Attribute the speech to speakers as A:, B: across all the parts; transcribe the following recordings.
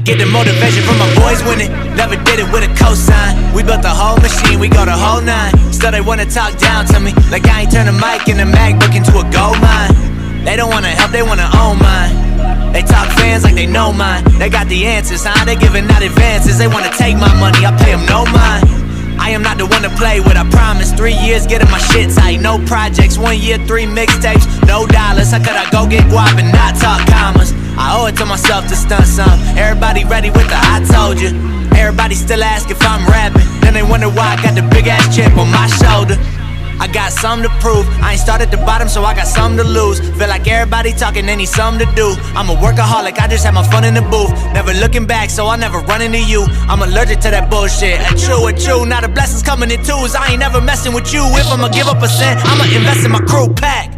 A: get the motivation from my boys winning. Never did it with a cosign. We built the whole machine, we go the whole nine. Still they wanna talk down to me, like I ain't turn the mic in the MacBook into a gold mine. They don't wanna help, they wanna own mine. They talk fans like they know mine. They got the answers, huh? They giving out advances. They wanna take my money, I pay them no mind. I am not the one to play with, I promise. 3 years getting my shit tight, no projects. 1 year, 3 mixtapes, no dollars. How could I go get guap and not talk commas? I owe it to myself to stunt some. Everybody ready with the I told you. Everybody still ask if I'm rapping. Then they wonder why I got the big ass chip on my shoulder. I got something to prove. I ain't started at the bottom, so I got something to lose. Feel like everybody talking, they need something to do. I'm a workaholic, I just have my fun in the booth. Never looking back, so I'll never run into you. I'm allergic to that bullshit. A true. Now the blessings coming in twos. I ain't never messing with you. If I'ma give up a cent, I'ma invest in my crew pack.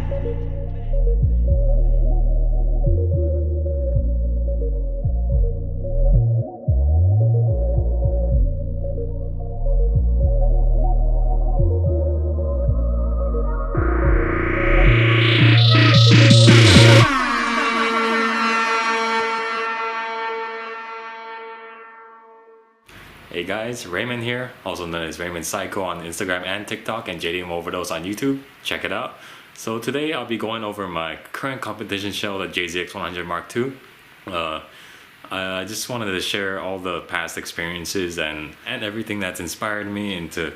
B: Hey guys, Raymond here, also known as Raymond Psycho on Instagram and TikTok, and JDM Overdose on YouTube. Check it out. So today I'll be going over my current competition shell, the Jzx100 Markii. I just wanted to share all the past experiences and everything that's inspired me and to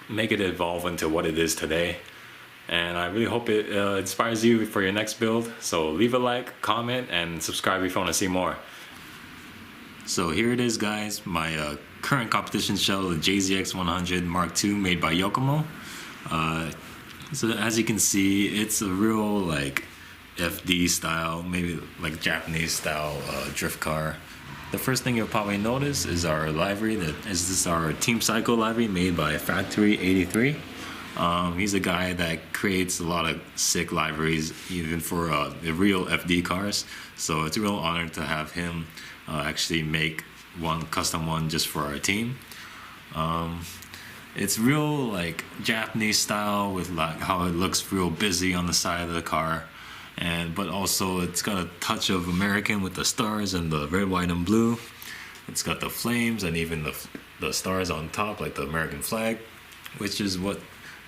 B: make it evolve into what it is today. And I really hope it inspires you for your next build. So leave a like, comment, and subscribe if you want to see more. So here it is, guys, my current competition shell, the Jzx100 Markii made by Yokomo. So as you can see, it's a real like FD style, maybe like Japanese style drift car. The first thing you'll probably notice is our livery. This is our Team Psycho livery made by Factory 83. He's a guy that creates a lot of sick liveries, even for the real FD cars. So it's a real honor to have him actually make one custom one just for our team. It's real like Japanese style with like how it looks real busy on the side of the car, but also it's got a touch of American with the stars and the red, white, and blue. It's got the flames and even the stars on top, like the American flag, which is what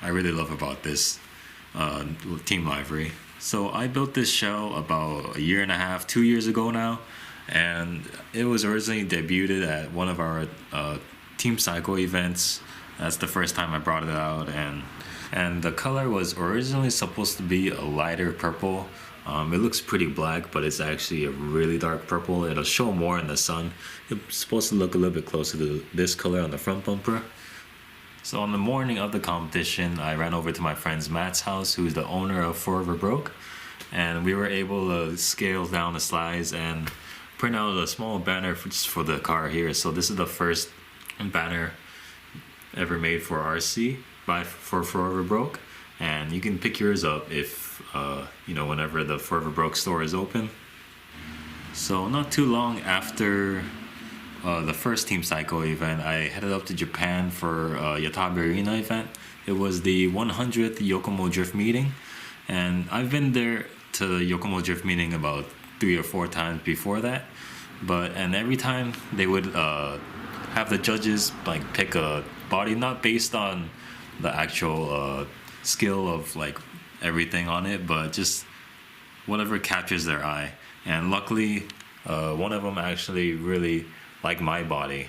B: I really love about this team livery. So I built this shell about 1.5 years, 2 years ago now. And it was originally debuted at one of our Team Psycho events. That's the first time I brought it out, and the color was originally supposed to be a lighter purple. It looks pretty black, but it's actually a really dark purple. It'll show more in the sun. It's supposed to look a little bit closer to this color on the front bumper. So on the morning of the competition, I ran over to my friend's Matt's house, who's the owner of Forever Broke, and we were able to scale down the slides and print out a small banner just for the car here. So this is the first banner ever made for RC for Forever Broke, and you can pick yours up if you know, whenever the Forever Broke store is open. So not too long after the first Team Psycho event, I headed up to Japan for Yatabe Arena event. It was the 100th Yokomo Drift meeting, and I've been there to the Yokomo Drift meeting about 3 or 4 times before that, and every time they would have the judges like pick a body not based on the actual skill of like everything on it, but just whatever captures their eye. And luckily one of them actually really liked my body,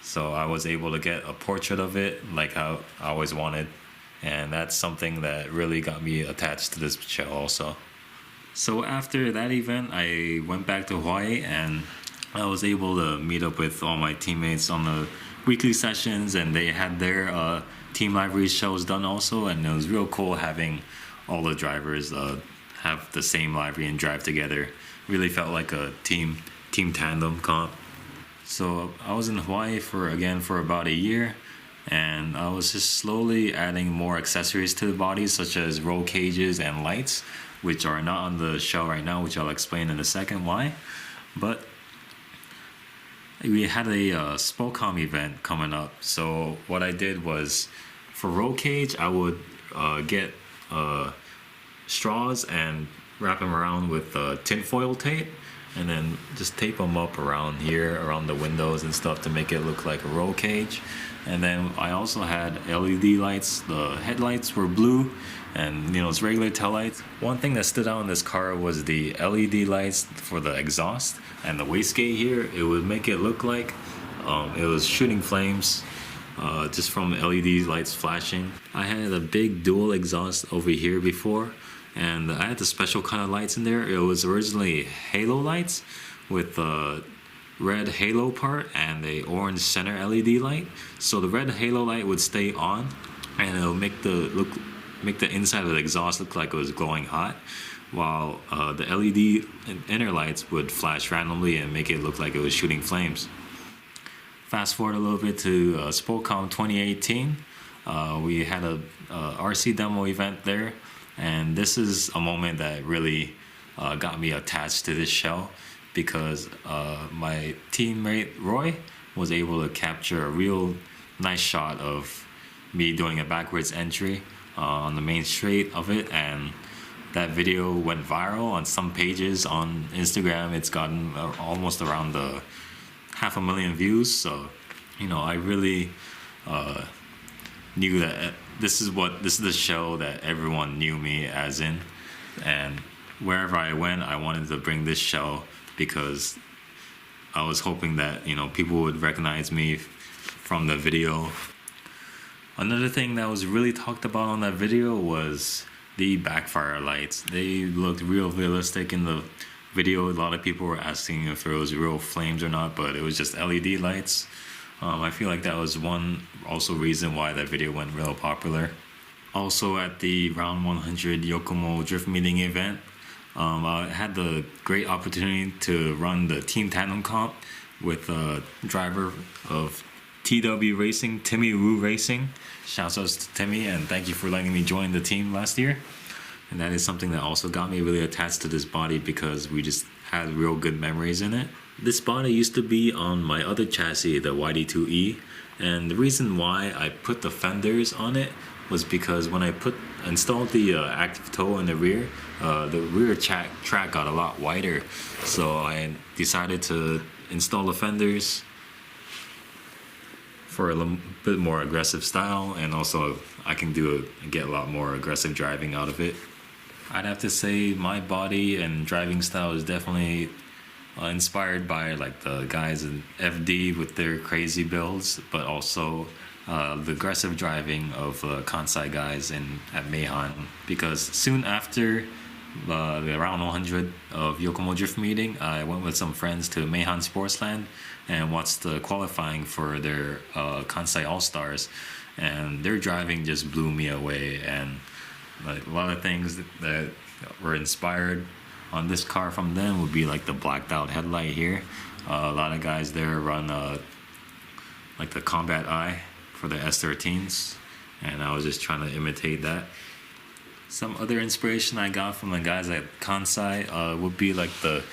B: so I was able to get a portrait of it like how I always wanted, and that's something that really got me attached to this shell also. So after that event, I went back to Hawaii, and I was able to meet up with all my teammates on the weekly sessions, and they had their team livery shows done also, and it was real cool having all the drivers have the same livery and drive together. Really felt like a team tandem comp. So I was in Hawaii for about a year, and I was just slowly adding more accessories to the body, such as roll cages and lights, which are not on the shell right now, which I'll explain in a second why. But we had a spocom event coming up. So what I did was, for roll cage, I would get straws and wrap them around with tinfoil tape. and then just tape them up around here, around the windows and stuff to make it look like a roll cage. And then I also had LED lights. The headlights were blue, and it's regular tail lights. One thing that stood out in this car was the LED lights for the exhaust and the wastegate here. It would make it look like it was shooting flames just from LED lights flashing. I had a big dual exhaust over here before, and I had the special kind of lights in there. It was originally halo lights with the red halo part and a orange center LED light. So the red halo light would stay on, and it'll make the inside of the exhaust look like it was glowing hot, while the LED inner lights would flash randomly and make it look like it was shooting flames. Fast forward a little bit to Spocom 2018. We had a RC demo event there, and this is a moment that really got me attached to this show, because my teammate Roy was able to capture a real nice shot of me doing a backwards entry on the main straight of it, and that video went viral on some pages on Instagram. It's gotten almost around the 500,000 views. So I really knew that this is the show that everyone knew me as in, and wherever I went, I wanted to bring this show, because I was hoping that people would recognize me from the video. Another thing that was really talked about on that video was the backfire lights. They looked real realistic in the video. A lot of people were asking if there was real flames or not, but it was just LED lights. I feel like that was one also reason why that video went real popular. Also at the Round 100 Yokomo drift meeting event, I had the great opportunity to run the team tandem comp with a driver of TW Racing, Timmy Wu Racing. Shouts out to Timmy, and thank you for letting me join the team last year. And that is something that also got me really attached to this body, because we just had real good memories in it. This body used to be on my other chassis, the YD2E, and the reason why I put the fenders on it was because when I installed the active toe in the rear track got a lot wider. So I decided to install the fenders for a little bit more aggressive style, and also I can get a lot more aggressive driving out of it. I'd have to say my body and driving style is definitely inspired by like the guys in FD with their crazy builds, but also the aggressive driving of Kansai guys at Meihan, because soon after the round 100 of Yokomo Drift meeting, I went with some friends to Meihan Sportsland and watched the qualifying for their Kansai All-Stars, and their driving just blew me away. And like a lot of things that were inspired on this car from them would be like the blacked out headlight here. A lot of guys there run like the Combat Eye for the S13s, and I was just trying to imitate that. Some other inspiration I got from the guys at Kansai would be like the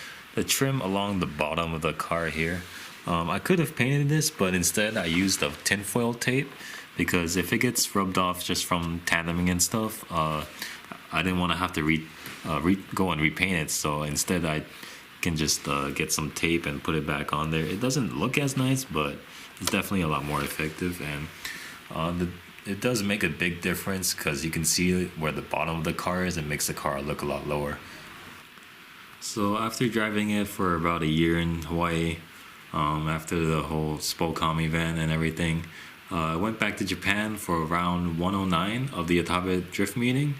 B: trim along the bottom of the car here. I could have painted this, but instead I used the tinfoil tape, because if it gets rubbed off just from tandeming and stuff, I didn't want to have to go and repaint it. So instead I can just get some tape and put it back on there. It doesn't look as nice, but it's definitely a lot more effective, and it does make a big difference, because you can see where the bottom of the car is. It makes the car look a lot lower. So after driving it for about a year in Hawaii, after the whole Spocom event and everything, I went back to Japan for round 109 of the Atabe drift meeting,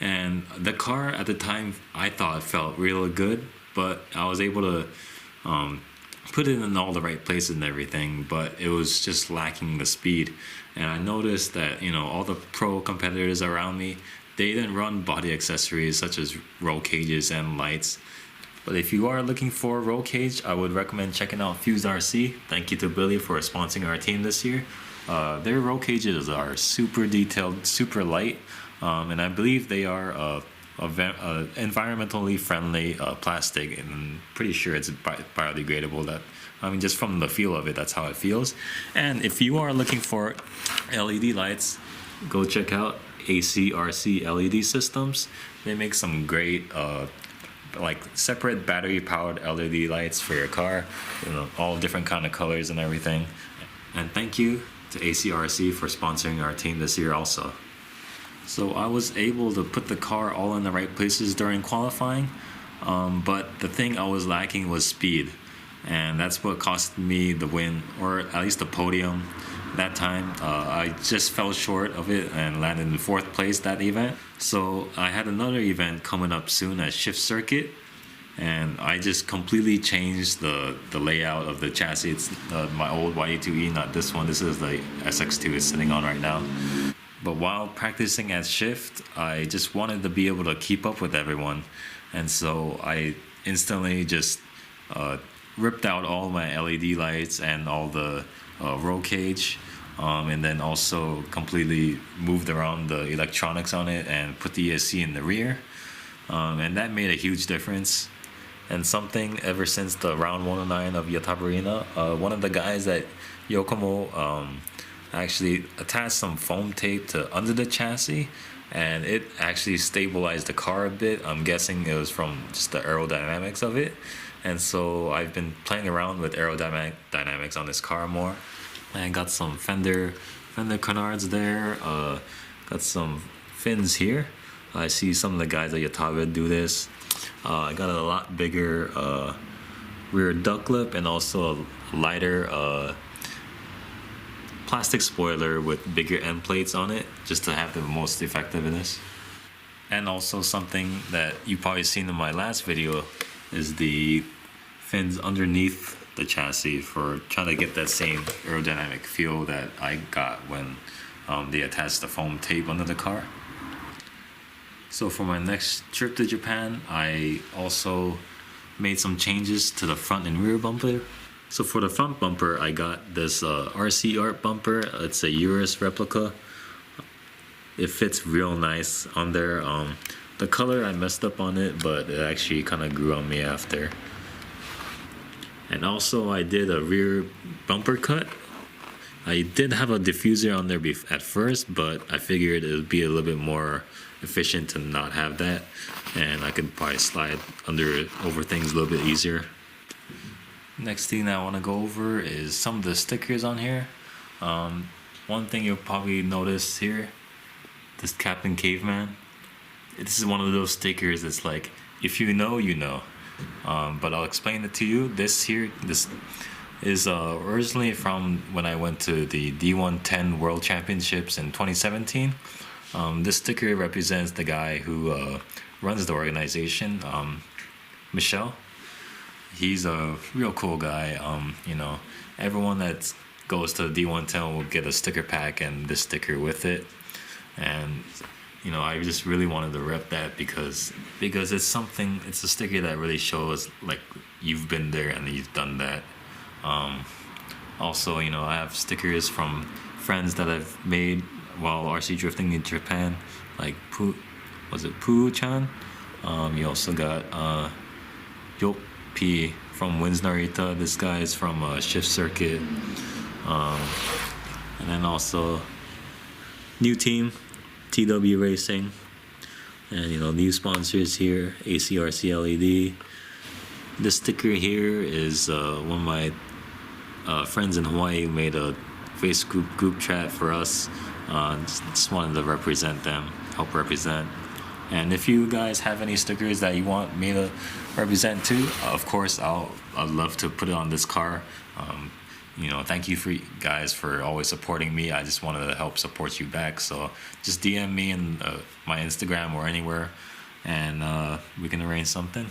B: and the car at the time I thought felt real good, but I was able to put it in all the right places and everything, but it was just lacking the speed. And I noticed that all the pro competitors around me, they didn't run body accessories such as roll cages and lights. But if you are looking for a roll cage, I would recommend checking out Fused RC. Thank you to Billy for sponsoring our team this year. Their roll cages are super detailed, super light, and I believe they are environmentally friendly plastic, and I'm pretty sure it's biodegradable. Just from the feel of it, that's how it feels. And if you are looking for LED lights, go check out ACRC LED systems. They make some great like separate battery powered LED lights for your car, you know, all different kind of colors and everything. And thank you to ACRC for sponsoring our team this year also. So I was able to put the car all in the right places during qualifying, but the thing I was lacking was speed, and that's what cost me the win, or at least the podium that time. I just fell short of it and landed in 4th place that event. So I had another event coming up soon at Shift Circuit, and I just completely changed the layout of the chassis. It's my old YE2E, not this one. This is the SX2 it's sitting on right now. But while practicing at Shift, I just wanted to be able to keep up with everyone. And so I instantly just ripped out all my LED lights and all the roll cage, and then also completely moved around the electronics on it and put the ESC in the rear. And that made a huge difference. And something ever since the round 109 of Yatabarina, one of the guys at Yokomo actually attached some foam tape to under the chassis, and it actually stabilized the car a bit. I'm guessing it was from just the aerodynamics of it. And so I've been playing around with aerodynamics on this car more. And got some fender canards there, got some fins here. I see some of the guys at Yataba do this. I got a lot bigger rear duct lip and also a lighter plastic spoiler with bigger end plates on it, just to have the most effectiveness. And also something that you probably seen in my last video is the fins underneath the chassis for trying to get that same aerodynamic feel that I got when they attached the foam tape under the car. So for my next trip to Japan, I also made some changes to the front and rear bumper. So for the front bumper, I got this RC Art bumper. It's a Urus replica. It fits real nice on there. The color, I messed up on it, but it actually kind of grew on me after. And also I did a rear bumper cut. I did have a diffuser on there at first, but I figured it would be a little bit more efficient to not have that, and I could probably slide over things a little bit easier. Next thing that I want to go over is some of the stickers on here. One thing you'll probably notice here, this Captain Caveman. This is one of those stickers that's like, if you know, you know. But I'll explain it to you. This is originally from when I went to the D110 World Championships in 2017. This sticker represents the guy who runs the organization, Michel. He's a real cool guy. You know, everyone that goes to the D110 will get a sticker pack and this sticker with it. And you know, I just really wanted to rep that because it's a sticker that really shows like you've been there and you've done that. Also, you know, I have stickers from friends that I've made while RC drifting in Japan, like Poo-chan? You also got Yoppie from Wins Narita. This guy is from Shift Circuit. And then also new team, TW Racing. And you know, new sponsors here, ACRC LED. This sticker here is one of my friends in Hawaii made a Facebook group chat for us. Just wanted to represent them, help represent. And if you guys have any stickers that you want me to represent too, of course I'd love to put it on this car. You know, thank you for guys for always supporting me. I just wanted to help support you back. So just DM me in my Instagram or anywhere, and we can arrange something.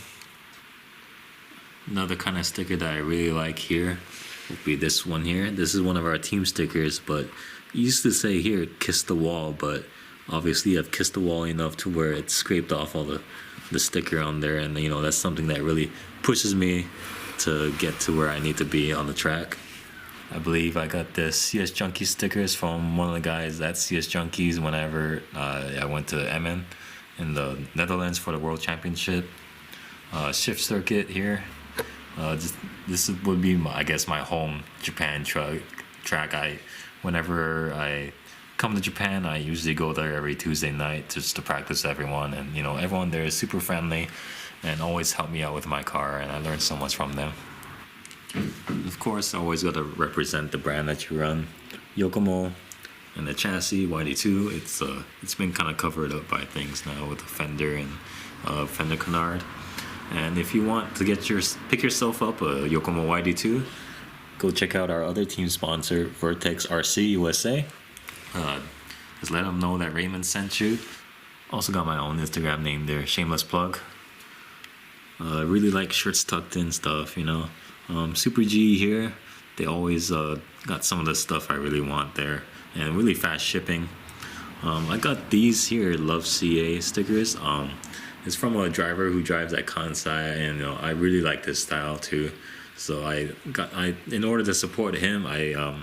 B: Another kind of sticker that I really like here would be this one here. This is one of our team stickers, but it used to say here, kiss the wall, but obviously I've kissed the wall enough to where it scraped off all the sticker on there, and you know, that's something that really pushes me to get to where I need to be on the track. I believe I got the CS Junkie stickers from one of the guys at CS Junkies whenever I went to Emmen in the Netherlands for the World Championship. Shift Circuit here. This would be, I guess, my home Japan track. Whenever I come to Japan, I usually go there every Tuesday night just to practice everyone, and you know, everyone there is super friendly, and always help me out with my car, and I learned so much from them. Of course, always got to represent the brand that you run. Yokomo and the chassis YD2. It's been kind of covered up by things now with the fender and fender canard. And if you want to pick yourself up a Yokomo YD2, go check out our other team sponsor, Vertex RC USA. Just let them know that Raymond sent you. Also got my own Instagram name there, shameless plug. Really like shirts tucked in stuff, you know. Super G here, they always got some of the stuff I really want there, and really fast shipping. I got these here Love CA stickers. It's from a driver who drives at Kansai, and you know, I really like this style too. So in order to support him, I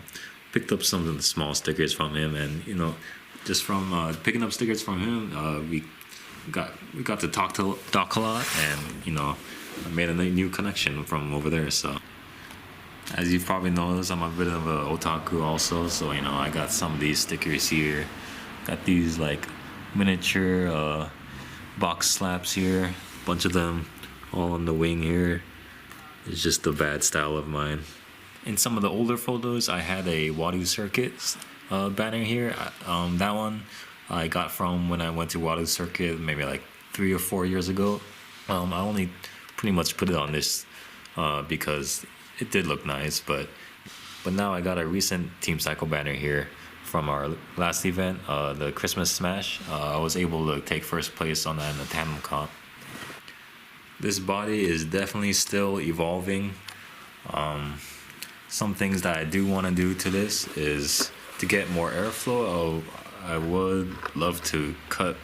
B: picked up some of the small stickers from him, and you know, just from picking up stickers from him, we got to talk a lot, and you know, I made a new connection from over there. So as you've probably noticed, I'm a bit of a otaku also, so you know, I got some of these stickers here. Got these like miniature box slaps here, bunch of them all on the wing here. It's just a bad style of mine. In some of the older photos, I had a Wadu Circuit banner here. That one I got from when I went to Wadu Circuit maybe like 3 or 4 years ago. I only pretty much put it on this because it did look nice, but now I got a recent Team Cycle banner here from our last event, the Christmas Smash. I was able to take first place on that in the tandem comp. This body is definitely still evolving. Some things that I do want to do to this is to get more airflow. I would love to cut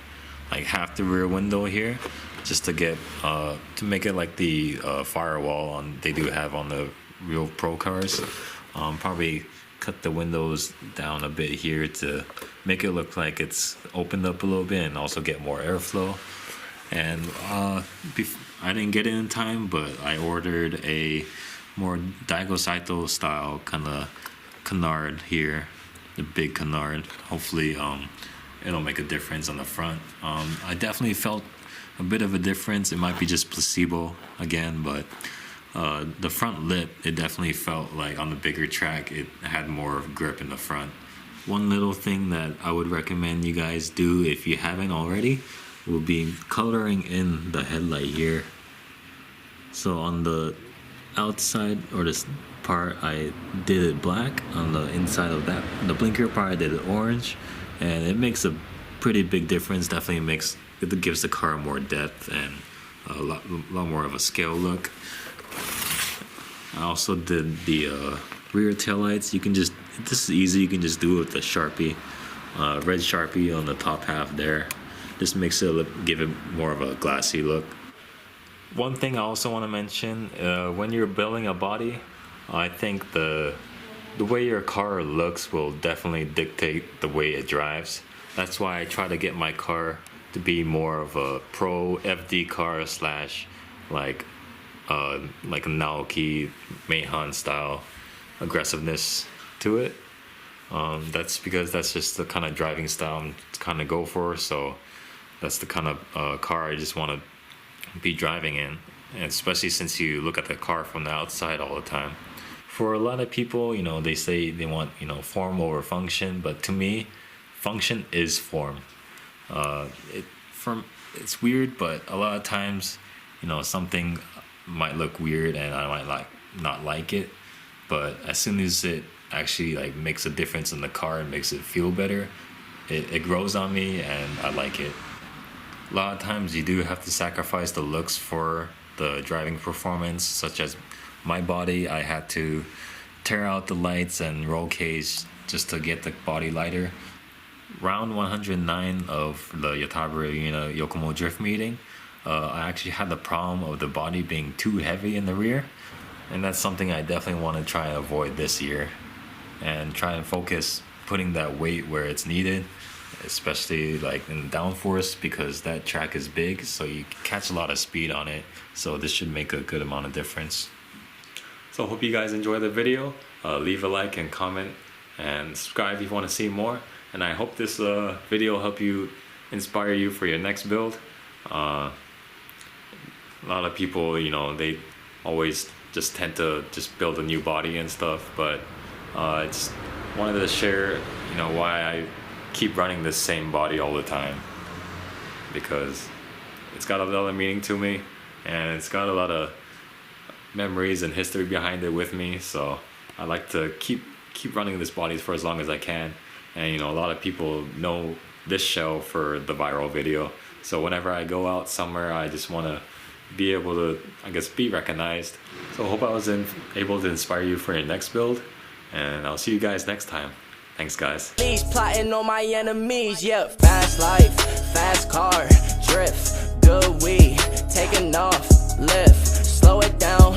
B: like half the rear window here, just to get to make it like the firewall they do have on the real pro cars. Probably cut the windows down a bit here to make it look like it's opened up a little bit, and also get more airflow. And I didn't get it in time, but I ordered a more Daigo Saito style kind of canard here, the big canard. Hopefully it'll make a difference on the front. I definitely felt a bit of a difference. It might be just placebo again, but the front lip, it definitely felt like on the bigger track it had more grip in the front. One little thing that I would recommend you guys do if you haven't already will be coloring in the headlight here. So on the outside or this part, I did it black. On the inside of that, the blinker part, I did it orange, and it makes a pretty big difference. Definitely it gives the car more depth and a lot more of a scale look. I also did the rear taillights. This is easy. You can just do it with the Sharpie, red Sharpie on the top half there. Just makes it give it more of a glassy look. One thing I also want to mention, when you're building a body, I think the way your car looks will definitely dictate the way it drives. That's why I try to get my car to be more of a pro FD car slash like a Naoki Meihan style aggressiveness to it. That's because that's just the kind of driving style I'm kind of go for. So that's the kind of car I just want to be driving in, and especially since you look at the car from the outside all the time. For a lot of people, you know, they say they want, you know, form over function, but to me, function is form. It's weird, but a lot of times, you know, something might look weird and I might not like it, but as soon as it actually like makes a difference in the car and makes it feel better, it grows on me and I like it. A lot of times you do have to sacrifice the looks for the driving performance, such as my body. I had to tear out the lights and roll cage just to get the body lighter. Round 109 of the Yotabura Arena Yokomo Drift meeting, I actually had the problem of the body being too heavy in the rear, and that's something I definitely want to try and avoid this year, and try and focus putting that weight where it's needed, especially like in downforce, because that track is big, so you catch a lot of speed on it. So this should make a good amount of difference. So I hope you guys enjoy the video. Leave a like and comment and subscribe if you want to see more. And I hope this video help you, inspire you for your next build. a lot of people, you know, they always just tend to just build a new body and stuff, but I just wanted to share, you know, why I keep running the same body all the time, because it's got a lot of meaning to me, and it's got a lot of memories and history behind it with me. So I like to keep running this body for as long as I can. And you know, a lot of people know this shell for the viral video, so whenever I go out somewhere, I just want to be able to, I guess, be recognized. So I hope I was able to inspire you for your next build, and I'll see you guys next time. Thanks, guys.
C: He's plotting on my enemies, yeah. Fast life, fast car, drift, good weed, taking off, lift, slow it down,